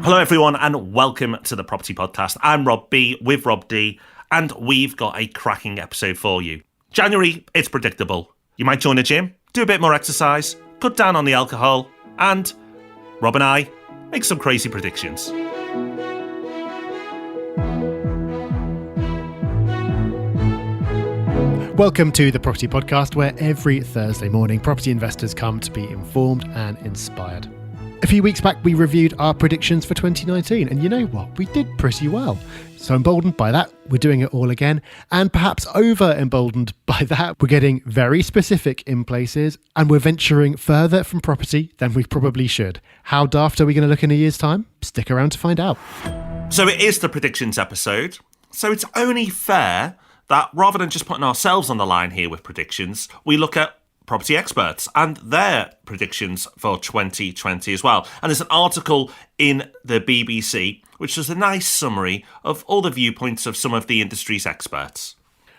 Hello everyone and welcome to the Property Podcast. I'm Rob B with Rob D and we've got a cracking episode for you. January, it's predictable. You might join a gym, do a bit more exercise, cut down on the alcohol, and Rob and I make some crazy predictions. Welcome to the Property Podcast, where every Thursday morning property investors come to be informed and inspired. A few weeks back, we reviewed our predictions for 2019, and you know what? We did pretty well. So emboldened by that, we're doing it all again, and perhaps over-emboldened by that, we're getting very specific in places, and we're venturing further from property than we probably should. How daft are we going to look in a year's time? Stick around to find out. So it is the predictions episode, so it's only fair that rather than just putting ourselves on the line here with predictions, we look at property experts and their predictions for 2020 as well. And there's an article in the BBC which does a nice summary of all the viewpoints of some of the industry's experts.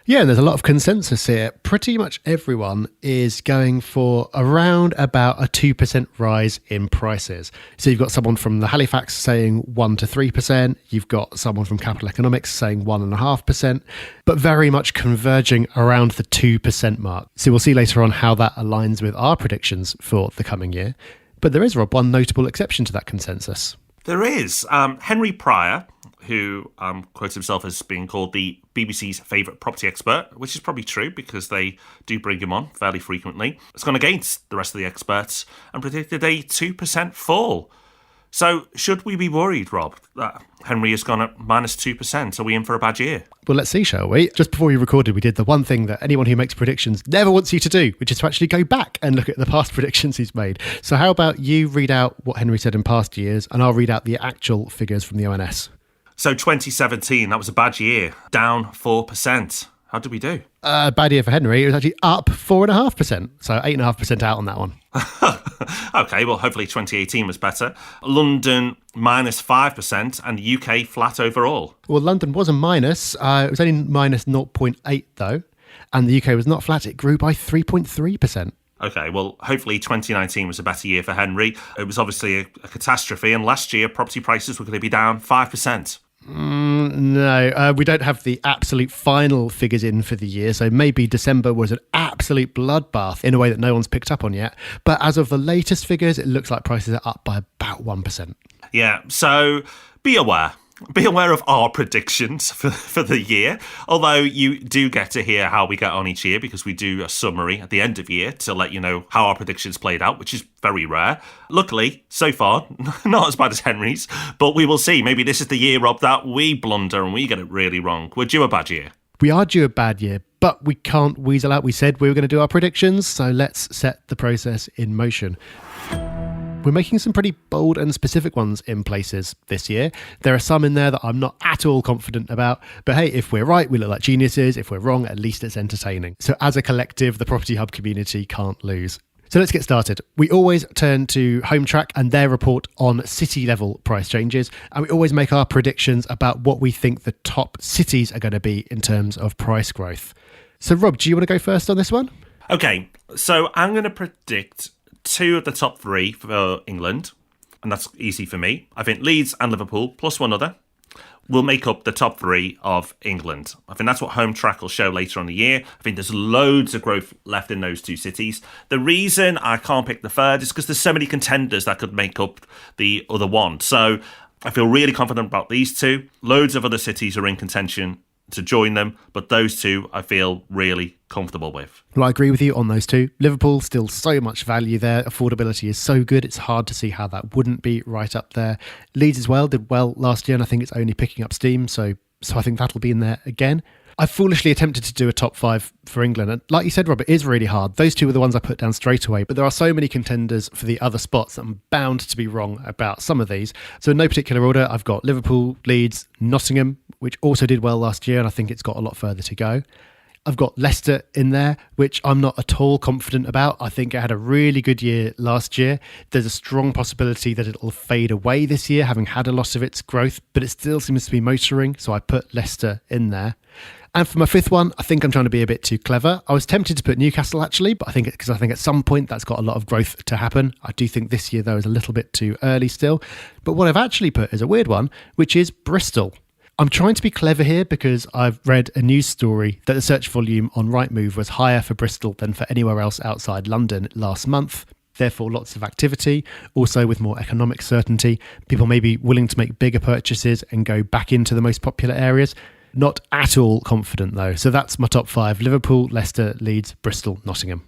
Yeah, and there's a lot of consensus here. Pretty much everyone is going for around about a 2% rise in prices. So you've got someone from the Halifax saying 1 to 3%. You've got someone from Capital Economics saying 1.5%, but very much converging around the 2% mark. So we'll see later on how that aligns with our predictions for the coming year. But there is, Rob, one notable exception to that consensus. There is. Henry Pryor, who quotes himself as being called the BBC's favourite property expert, which is probably true because they do bring him on fairly frequently, has gone against the rest of the experts and predicted a 2% fall. So should we be worried, Rob, that Henry has gone at minus 2%? Are we in for a bad year? Well, let's see, shall we? Just before we recorded, we did the one thing that anyone who makes predictions never wants you to do, which is to actually go back and look at the past predictions he's made. So how about you read out what Henry said in past years, and I'll read out the actual figures from the ONS. So 2017, that was a bad year, down 4%. How did we do? Bad year for Henry. It was actually up 4.5%. So 8.5% out on that one. Okay, well, hopefully 2018 was better. London, minus 5%, and the UK flat overall. Well, London was a minus. It was only minus 0.8, though. And the UK was not flat. It grew by 3.3%. Okay, well, hopefully 2019 was a better year for Henry. It was obviously a catastrophe, and last year property prices were going to be down 5%. No, we don't have the absolute final figures in for the year, so maybe December was an absolute bloodbath in a way that no one's picked up on yet. But as of the latest figures, it looks like prices are up by about 1%. Yeah, so be aware. Be aware of our predictions for the year, although you do get to hear how we get on each year because we do a summary at the end of year to let you know how our predictions played out, which is very rare. Luckily, so far, not as bad as Henry's, but we will see. Maybe this is the year, Rob, that we blunder and we get it really wrong. We're due a bad year. We are due a bad year, but we can't weasel out. We said we were going to do our predictions, so let's set the process in motion. We're making some pretty bold and specific ones in places this year. There are some in there that I'm not at all confident about. But hey, if we're right, we look like geniuses. If we're wrong, at least it's entertaining. So as a collective, the Property Hub community can't lose. So let's get started. We always turn to Home Track and their report on city level price changes. And we always make our predictions about what we think the top cities are going to be in terms of price growth. So Rob, do you want to go first on this one? Okay, so I'm going to predict 2 of the top 3 for England, and that's easy for me. I think Leeds and Liverpool, plus one other, will make up the top 3 of England. I think that's what Home Track will show later on the year. I think there's loads of growth left in those 2 cities. The reason I can't pick the third is because there's so many contenders that could make up the other one. So I feel really confident about these 2. Loads of other cities are in contention to join them, but those 2 I feel really comfortable with. Well, I agree with you on those 2. Liverpool, still so much value there. Affordability is so good, it's hard to see how that wouldn't be right up there. Leeds as well did well last year, and I think it's only picking up steam, so I think that'll be in there again. I foolishly attempted to do a top 5 for England, and like you said, Rob, it is really hard. Those 2 were the ones I put down straight away, but there are so many contenders for the other spots that I'm bound to be wrong about some of these. So in no particular order, I've got Liverpool, Leeds, Nottingham, which also did well last year, and I think it's got a lot further to go. I've got Leicester in there, which I'm not at all confident about. I think it had a really good year last year. There's a strong possibility that it'll fade away this year, having had a loss of its growth, but it still seems to be motoring, so I put Leicester in there. And for my fifth one, I think I'm trying to be a bit too clever. I was tempted to put Newcastle actually, but I think at some point that's got a lot of growth to happen. I do think this year though is a little bit too early still. But what I've actually put is a weird one, which is Bristol. I'm trying to be clever here because I've read a news story that the search volume on Rightmove was higher for Bristol than for anywhere else outside London last month. Therefore, lots of activity. Also, with more economic certainty, people may be willing to make bigger purchases and go back into the most popular areas. Not at all confident, though. So that's my top five: Liverpool, Leicester, Leeds, Bristol, Nottingham.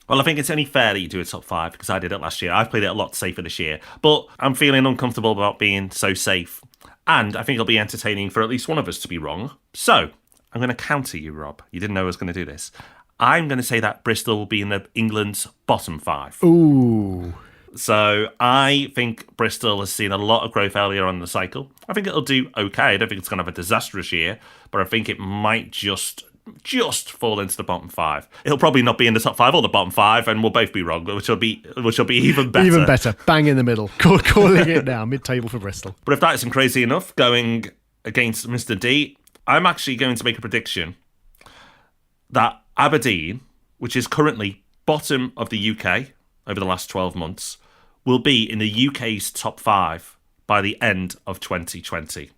Well, I think it's only fair that you do a top five because I did it last year. I've played it a lot safer this year, but I'm feeling uncomfortable about being so safe. And I think it'll be entertaining for at least one of us to be wrong. So I'm going to counter you, Rob. You didn't know I was going to do this. I'm going to say that Bristol will be in England's bottom five. Ooh. So I think Bristol has seen a lot of growth earlier on in the cycle. I think it'll do okay. I don't think it's going to have a disastrous year, but I think it might just fall into the bottom five. It'll probably not be in the top five or the bottom five, and we'll both be wrong, which will be even better. Even better. Bang in the middle. Calling it now. Mid-table for Bristol. But if that isn't crazy enough, going against Mr. D, I'm actually going to make a prediction that Aberdeen, which is currently bottom of the UK over the last 12 months, will be in the UK's top five by the end of 2020.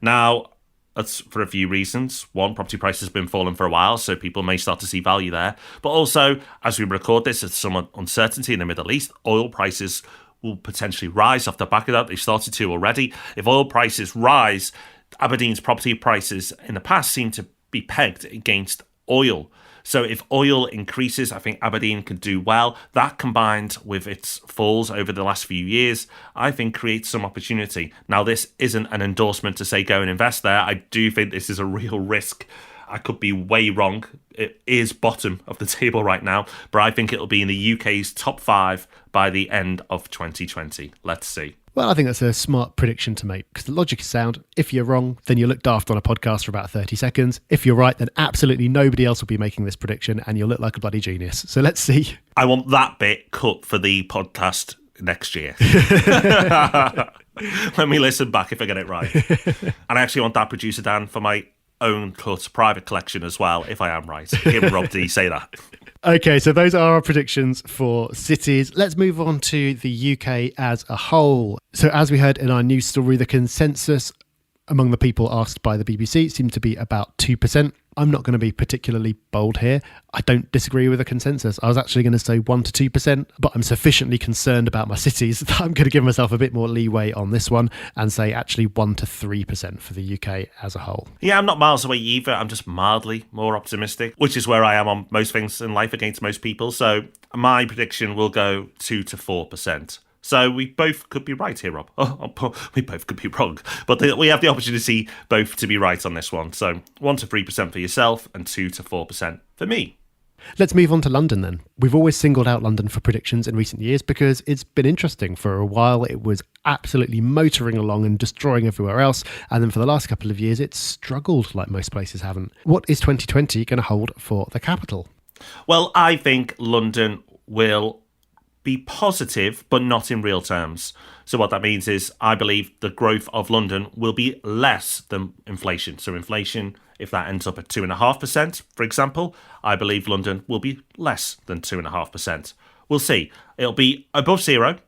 Now, that's for a few reasons. One, property prices have been falling for a while, so people may start to see value there. But also, as we record this, there's some uncertainty in the Middle East. Oil prices will potentially rise off the back of that. They've started to already. If oil prices rise, Aberdeen's property prices in the past seem to be pegged against oil. So if oil increases, I think Aberdeen could do well. That combined with its falls over the last few years, I think creates some opportunity. Now, this isn't an endorsement to say go and invest there. I do think this is a real risk. I could be way wrong. It is bottom of the table right now, but I think it'll be in the UK's top five by the end of 2020. Let's see. Well, I think that's a smart prediction to make because the logic is sound. If you're wrong, then you look daft on a podcast for about 30 seconds. If you're right, then absolutely nobody else will be making this prediction and you'll look like a bloody genius. So let's see. I want that bit cut for the podcast next year. Let me listen back if I get it right. And I actually want that, producer Dan, for my own cut private collection as well, if I am right. Give Rob D say that. Okay, so those are our predictions for cities. Let's move on to the UK as a whole. So as we heard in our news story, the consensus among the people asked by the BBC seemed to be about 2%. I'm not going to be particularly bold here. I don't disagree with the consensus. I was actually going to say 1 to 2%, but I'm sufficiently concerned about my cities that I'm going to give myself a bit more leeway on this one and say actually 1 to 3% for the UK as a whole. Yeah, I'm not miles away either. I'm just mildly more optimistic, which is where I am on most things in life against most people. So my prediction will go 2 to 4%. So we both could be right here, Rob. We both could be wrong. But we have the opportunity both to be right on this one. So 1 to 3% for yourself and 2 to 4% for me. Let's move on to London then. We've always singled out London for predictions in recent years because it's been interesting. For a while, it was absolutely motoring along and destroying everywhere else. And then for the last couple of years, it's struggled like most places haven't. What is 2020 going to hold for the capital? Well, I think London will be positive, but not in real terms. So what that means is I believe the growth of London will be less than inflation. So inflation, if that ends up at 2.5%, for example, I believe London will be less than 2.5%. We'll see. It'll be above zero,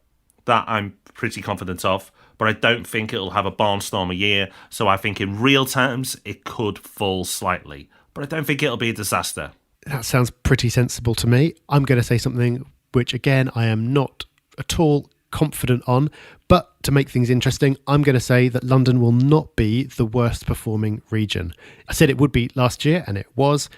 that I'm pretty confident of, but I don't think it'll have a barnstormer year. So I think in real terms, it could fall slightly, but I don't think it'll be a disaster. That sounds pretty sensible to me. I'm going to say something which, again, I am not at all confident on. But to make things interesting, I'm going to say that London will not be the worst performing region. I said it would be last year, and it was.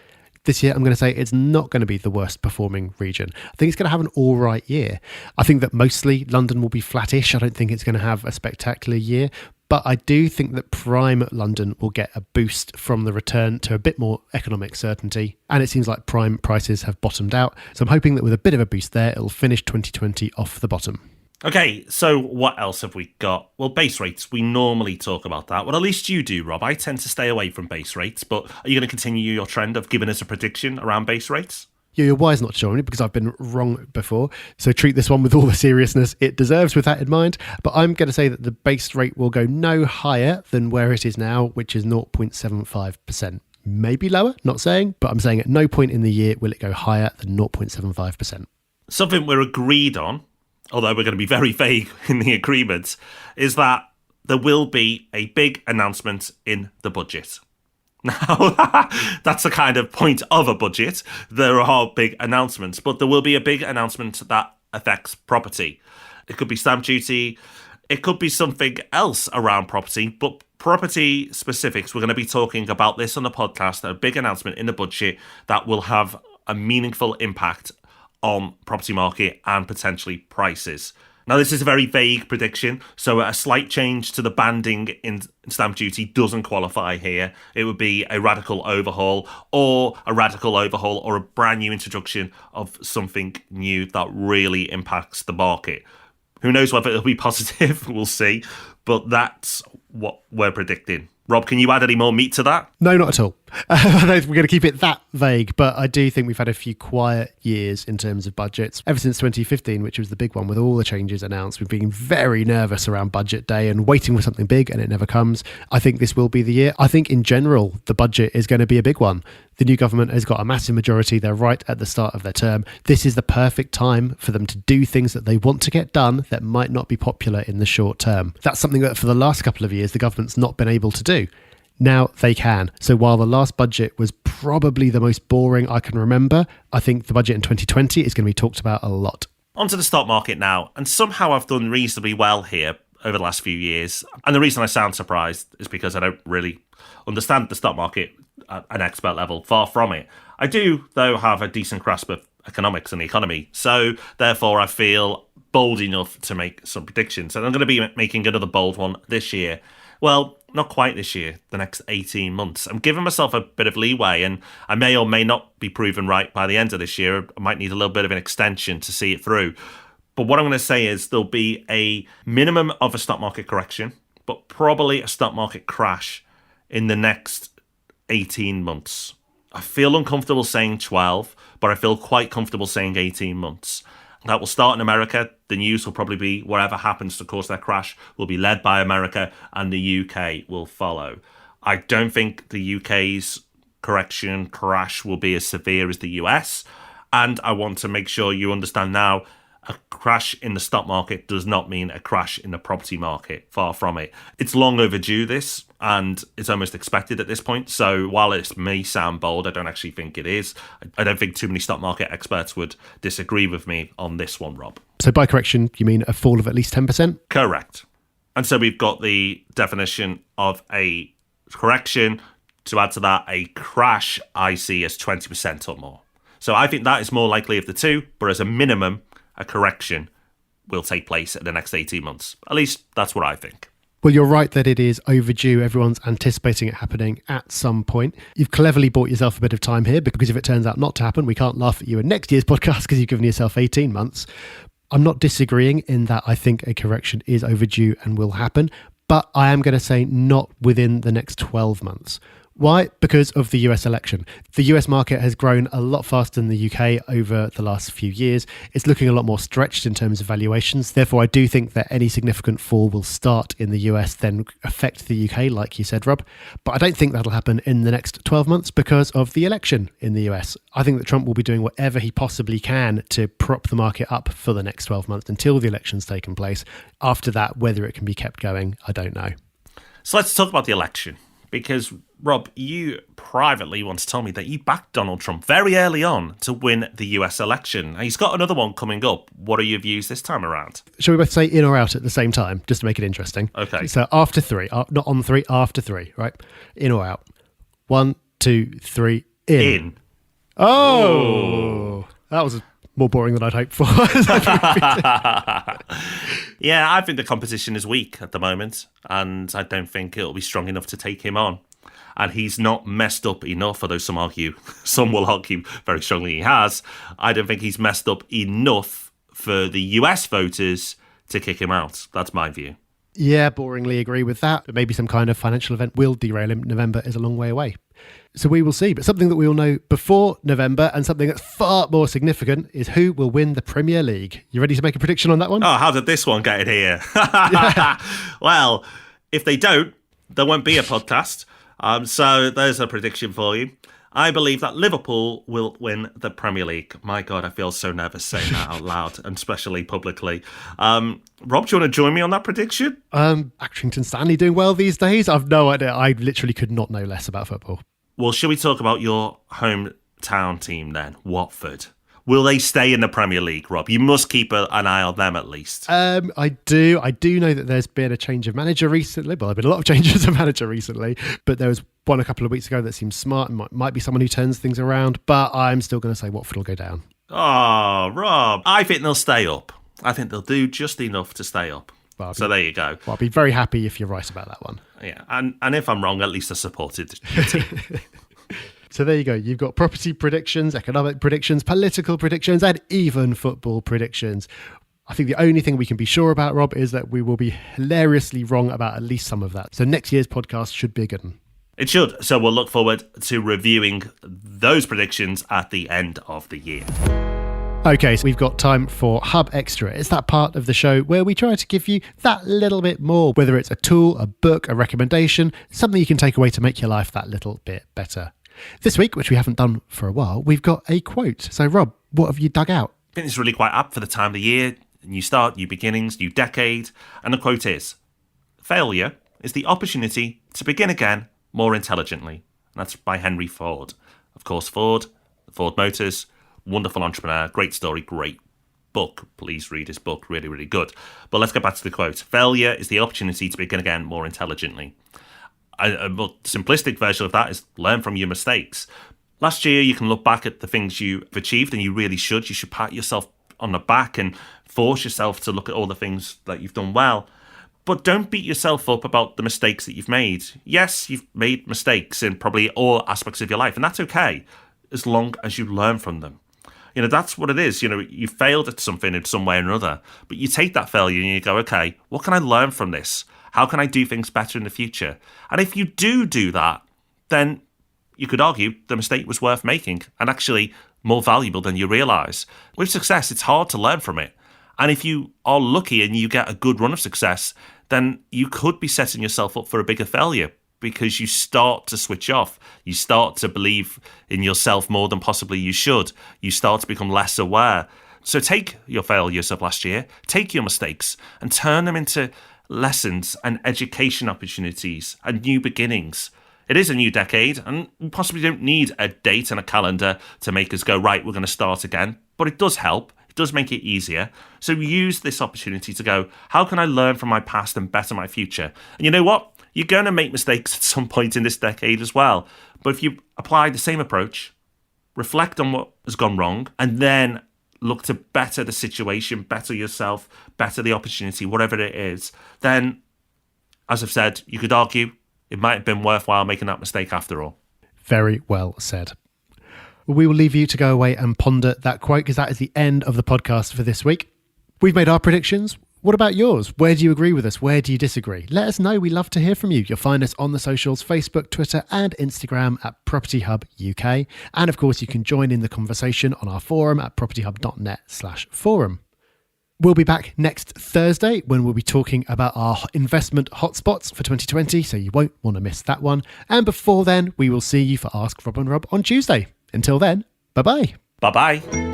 This year, I'm going to say it's not going to be the worst performing region. I think it's going to have an all right year. I think that mostly London will be flattish. I don't think it's going to have a spectacular year. But I do think that prime London will get a boost from the return to a bit more economic certainty. And it seems like prime prices have bottomed out. So I'm hoping that with a bit of a boost there, it'll finish 2020 off the bottom. Okay, so what else have we got? Well, base rates, we normally talk about that. Well, at least you do, Rob. I tend to stay away from base rates, but are you going to continue your trend of giving us a prediction around base rates? You're wise not to join it because I've been wrong before. So treat this one with all the seriousness it deserves with that in mind. But I'm going to say that the base rate will go no higher than where it is now, which is 0.75%. maybe lower, not saying, but I'm saying at no point in the year will it go higher than 0.75%. Something we're agreed on, although we're going to be very vague in the agreement, is that there will be a big announcement in the budget. Now, that's the kind of point of a budget. There are big announcements, but there will be a big announcement that affects property. It could be stamp duty. It could be something else around property, but property specifics, we're going to be talking about this on the podcast, a big announcement in the budget that will have a meaningful impact on property market and potentially prices. Now, this is a very vague prediction, so a slight change to the banding in stamp duty doesn't qualify here. It would be a radical overhaul or a brand new introduction of something new that really impacts the market. Who knows whether it'll be positive, we'll see, but that's what we're predicting. Rob, can you add any more meat to that? No, not at all. I know we're going to keep it that vague, but I do think we've had a few quiet years in terms of budgets. Ever since 2015, which was the big one with all the changes announced, we've been very nervous around budget day and waiting for something big, and it never comes. I think this will be the year. I think in general, the budget is going to be a big one. The new government has got a massive majority. They're right at the start of their term. This is the perfect time for them to do things that they want to get done that might not be popular in the short term. That's something that for the last couple of years, the government's not been able to do. Now they can. So while the last budget was probably the most boring I can remember, I think the budget in 2020 is going to be talked about a lot. Onto the stock market now, and somehow I've done reasonably well here over the last few years. And the reason I sound surprised is because I don't really understand the stock market at an expert level, far from it. I do, though, have a decent grasp of economics and the economy. So therefore, I feel bold enough to make some predictions. And I'm going to be making another bold one this year. Well, not quite this year, the next 18 months. I'm giving myself a bit of leeway, and I may or may not be proven right by the end of this year. I might need a little bit of an extension to see it through. But what I'm going to say is there'll be a minimum of a stock market correction, but probably a stock market crash in the next 18 months. I feel uncomfortable saying 12, but I feel quite comfortable saying 18 months. That will start in America. The news will probably be whatever happens to cause that crash will be led by America, and the UK will follow. I don't think the UK's crash will be as severe as the US. And I want to make sure you understand now, a crash in the stock market does not mean a crash in the property market. Far from it. It's long overdue, this, and it's almost expected at this point. So while it may sound bold, I don't actually think it is. I don't think too many stock market experts would disagree with me on this one, Rob. So by correction, you mean a fall of at least 10%? Correct. And so we've got the definition of a correction. To add to that, a crash I see as 20% or more. So I think that is more likely of the two, but as a minimum, a correction will take place in the next 18 months. At least that's what I think. Well, you're right that it is overdue. Everyone's anticipating it happening at some point. You've cleverly bought yourself a bit of time here, because if it turns out not to happen, we can't laugh at you in next year's podcast because you've given yourself 18 months. I'm not disagreeing in that I think a correction is overdue and will happen, but I am going to say not within the next 12 months. Why? Because of the US election. The US market has grown a lot faster than the UK over the last few years. It's looking a lot more stretched in terms of valuations. Therefore, I do think that any significant fall will start in the US, then affect the UK, like you said, Rob. But I don't think that'll happen in the next 12 months because of the election in the US. I think that Trump will be doing whatever he possibly can to prop the market up for the next 12 months until the election's taken place. After that, whether it can be kept going, I don't know. So let's talk about the election. Because, Rob, you privately want to tell me that you backed Donald Trump very early on to win the US election. He's got another one coming up. What are your views this time around? Shall we both say in or out at the same time, just to make it interesting? Okay. So after three, not on three, after three, right? In or out? 1, 2, 3, in. Oh! That was more boring than I'd hoped for. Yeah, I think the competition is weak at the moment, and I don't think it'll be strong enough to take him on. And he's not messed up enough, although some will argue very strongly he has. I don't think he's messed up enough for the US voters to kick him out. That's my view. Yeah, boringly agree with that. But maybe some kind of financial event will derail him. November is a long way away. So we will see. But something that we will know before November, and something that's far more significant, is who will win the Premier League. You ready to make a prediction on that one? Oh, how did this one get in here? Well, if they don't, there won't be a podcast. So there's a prediction for you. I believe that Liverpool will win the Premier League. My God, I feel so nervous saying that out loud, and especially publicly. Rob, do you want to join me on that prediction? Accrington Stanley doing well these days? I've no idea. I literally could not know less about football. Well, shall we talk about your hometown team then, Watford? Will they stay in the Premier League, Rob? You must keep an eye on them at least. I do know that there's been a change of manager recently. Well, there have been a lot of changes of manager recently, but there was one a couple of weeks ago that seems smart and might be someone who turns things around, but I'm still going to say Watford will go down. Oh, Rob. I think they'll stay up. I think they'll do just enough to stay up. So there you go. Well, I'll be very happy if you're right about that one. Yeah, and if I'm wrong, at least I supported your team. So there you go. You've got property predictions, economic predictions, political predictions, and even football predictions. I think the only thing we can be sure about, Rob, is that we will be hilariously wrong about at least some of that. So next year's podcast should be a good one. It should. So we'll look forward to reviewing those predictions at the end of the year. Okay, so we've got time for Hub Extra. It's that part of the show where we try to give you that little bit more, whether it's a tool, a book, a recommendation, something you can take away to make your life that little bit better. This week, which we haven't done for a while, we've got a quote. So, Rob, what have you dug out? I think it's really quite apt for the time of the year. New start, new beginnings, new decade. And the quote is, failure is the opportunity to begin again more intelligently. And that's by Henry Ford. Of course, Ford Motors, wonderful entrepreneur, great story, great book. Please read his book, really, really good. But let's get back to the quote. Failure is the opportunity to begin again more intelligently. A more simplistic version of that is learn from your mistakes. Last year, you can look back at the things you've achieved, and you really should. You should pat yourself on the back and force yourself to look at all the things that you've done well. But don't beat yourself up about the mistakes that you've made. Yes, you've made mistakes in probably all aspects of your life, and that's okay, as long as you learn from them. You know, that's what it is. You know, you failed at something in some way or another, but you take that failure and you go, okay, what can I learn from this? How can I do things better in the future? And if you do that, then you could argue the mistake was worth making and actually more valuable than you realise. With success, it's hard to learn from it. And if you are lucky and you get a good run of success, then you could be setting yourself up for a bigger failure because you start to switch off. You start to believe in yourself more than possibly you should. You start to become less aware. So take your failures of last year, take your mistakes and turn them into lessons and education opportunities and new beginnings. It is a new decade and we possibly don't need a date and a calendar to make us go, right, we're going to start again. But it does help. It does make it easier. So use this opportunity to go, how can I learn from my past and better my future? And you know what? You're going to make mistakes at some point in this decade as well. But if you apply the same approach, reflect on what has gone wrong, and then look to better the situation, better yourself, better the opportunity, whatever it is, then, as I've said, you could argue it might have been worthwhile making that mistake after all. Very well said. We will leave you to go away and ponder that quote because that is the end of the podcast for this week. We've made our predictions. What about yours? Where do you agree with us? Where do you disagree? Let us know. We love to hear from you. You'll find us on the socials, Facebook, Twitter and Instagram at Property Hub UK. And of course, you can join in the conversation on our forum at propertyhub.net/forum. We'll be back next Thursday when we'll be talking about our investment hotspots for 2020, so you won't want to miss that one. And before then, we will see you for Ask Rob and Rob on Tuesday. Until then, bye-bye. Bye-bye.